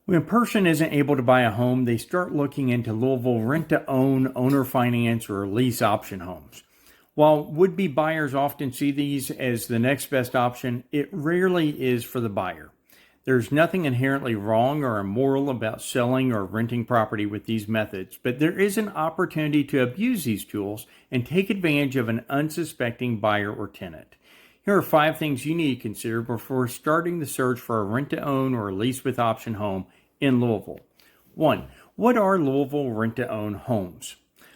When a person isn't able to buy a home, they start looking into Louisville rent-to-own, owner finance, or lease option homes. While would-be buyers often see these as the next best option, it rarely is for the buyer. There's nothing inherently wrong or immoral about selling or renting property with these methods, but there is an opportunity to abuse these tools and take advantage of an unsuspecting buyer or tenant. Here are 5 things you need to consider before starting the search for a rent-to-own or lease with option home in Louisville. 1. What are Louisville rent-to-own homes?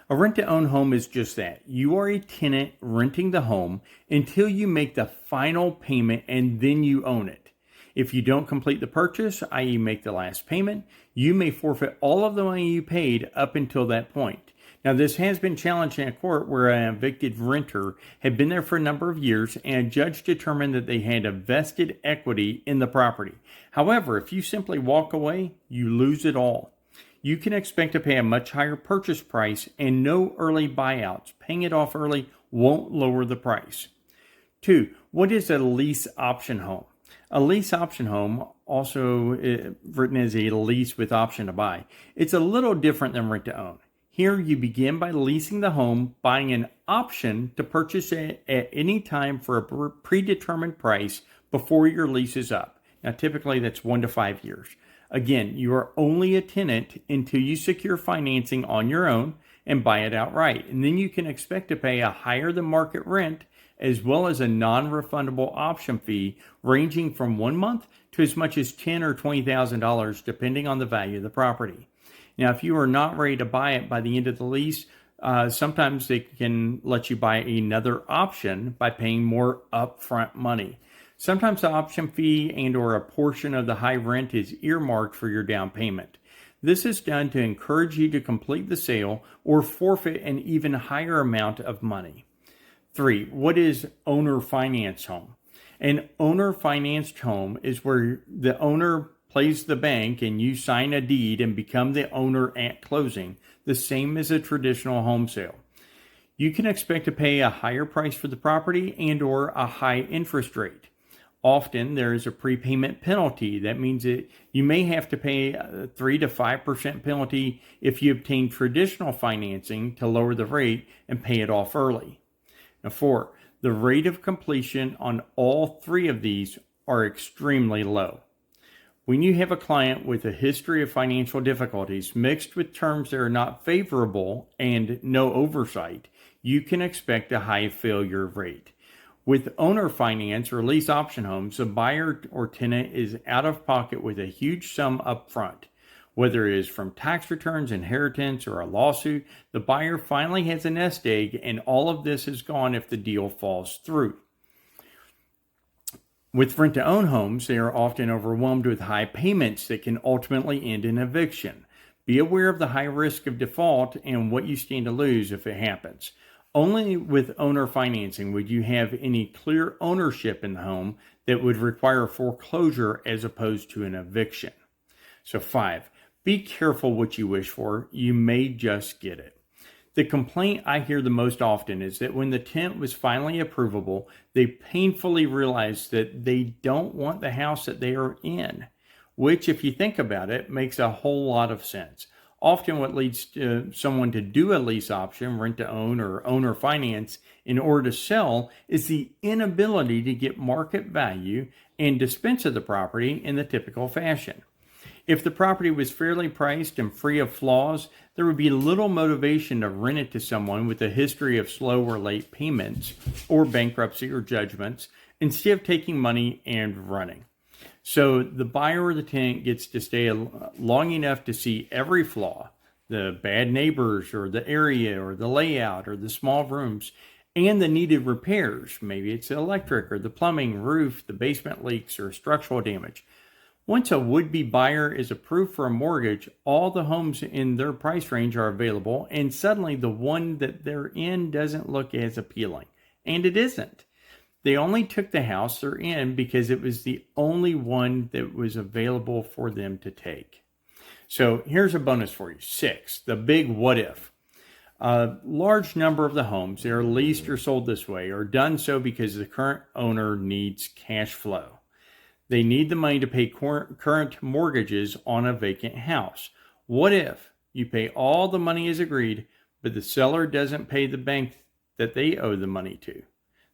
A rent-to-own home is just that. You are a tenant renting the home until you make the final payment and then you own it. If you don't complete the purchase, i.e. make the last payment, you may forfeit all of the money you paid up until that point. Now, this has been challenged in a court where an evicted renter had been there for a number of years and a judge determined that they had a vested equity in the property. However, if you simply walk away, you lose it all. You can expect to pay a much higher purchase price and no early buyouts. Paying it off early won't lower the price. 2. What is a lease option home? A lease option home, also written as a lease with option to buy, it's a little different than rent to own. Here you begin by leasing the home, buying an option to purchase it at any time for a predetermined price before your lease is up. Now typically that's 1 to 5 years. Again, you are only a tenant until you secure financing on your own and buy it outright. And then you can expect to pay a higher than market rent as well as a non-refundable option fee ranging from 1 month to as much as $10,000 or $20,000 depending on the value of the property. Now, if you are not ready to buy it by the end of the lease, sometimes they can let you buy another option by paying more upfront money. Sometimes the option fee and or a portion of the high rent is earmarked for your down payment. This is done to encourage you to complete the sale or forfeit an even higher amount of money. 3. What is owner financed home? An owner financed home is where the owner plays the bank and you sign a deed and become the owner at closing, the same as a traditional home sale. You can expect to pay a higher price for the property and or a high interest rate. Often there is a prepayment penalty. That means that you may have to pay a 3 to 5% penalty if you obtain traditional financing to lower the rate and pay it off early. Now 4, the rate of completion on all 3 of these are extremely low. When you have a client with a history of financial difficulties mixed with terms that are not favorable and no oversight, you can expect a high failure rate. With owner finance or lease option homes, the buyer or tenant is out of pocket with a huge sum up front. Whether it is from tax returns, inheritance, or a lawsuit, the buyer finally has a nest egg and all of this is gone if the deal falls through. With rent-to-own homes, they are often overwhelmed with high payments that can ultimately end in eviction. Be aware of the high risk of default and what you stand to lose if it happens. Only with owner financing would you have any clear ownership in the home that would require foreclosure as opposed to an eviction. So 5, be careful what you wish for. You may just get it. The complaint I hear the most often is that when the tenant was finally approvable, they painfully realized that they don't want the house that they are in, which, if you think about it, makes a whole lot of sense. Often what leads to someone to do a lease option, rent to own, or owner finance in order to sell is the inability to get market value and dispense of the property in the typical fashion. If the property was fairly priced and free of flaws, there would be little motivation to rent it to someone with a history of slow or late payments or bankruptcy or judgments instead of taking money and running. So the buyer or the tenant gets to stay long enough to see every flaw, the bad neighbors or the area or the layout or the small rooms, and the needed repairs. Maybe it's the electric or the plumbing, roof, the basement leaks, or structural damage. Once a would-be buyer is approved for a mortgage, all the homes in their price range are available, and suddenly the one that they're in doesn't look as appealing. And it isn't. They only took the house they're in because it was the only one that was available for them to take. So here's a bonus for you. 6, the big what if. A large number of the homes that are leased or sold this way are done so because the current owner needs cash flow. They need the money to pay current mortgages on a vacant house. What if you pay all the money as agreed, but the seller doesn't pay the bank that they owe the money to?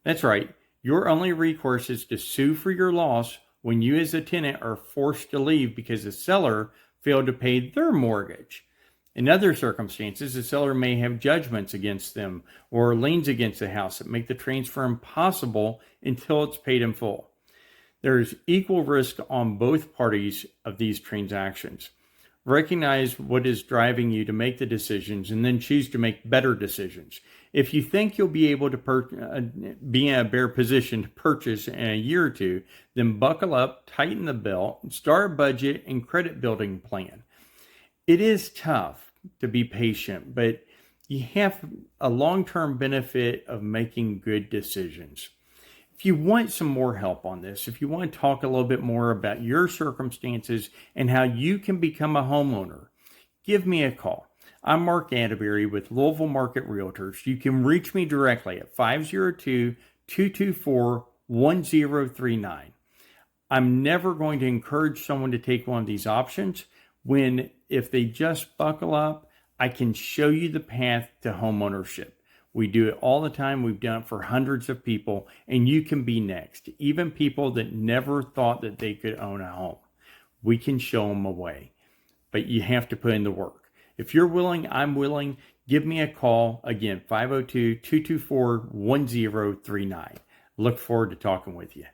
That's right. Your only recourse is to sue for your loss when you as a tenant are forced to leave because the seller failed to pay their mortgage. In other circumstances, the seller may have judgments against them or liens against the house that make the transfer impossible until it's paid in full. There is equal risk on both parties of these transactions. Recognize what is driving you to make the decisions and then choose to make better decisions. If you think you'll be able to be in a better position to purchase in a year or two, then buckle up, tighten the belt, start a budget and credit building plan. It is tough to be patient, but you have a long-term benefit of making good decisions. If you want some more help on this, if you want to talk a little bit more about your circumstances and how you can become a homeowner, give me a call. I'm Mark Atterbury with Louisville Market Realtors. You can reach me directly at 502-224-1039. I'm never going to encourage someone to take one of these options when, if they just buckle up, I can show you the path to homeownership. We do it all the time. We've done it for hundreds of people, and you can be next. Even people that never thought that they could own a home. We can show them a way, but you have to put in the work. If you're willing, I'm willing. Give me a call. Again, 502-224-1039. Look forward to talking with you.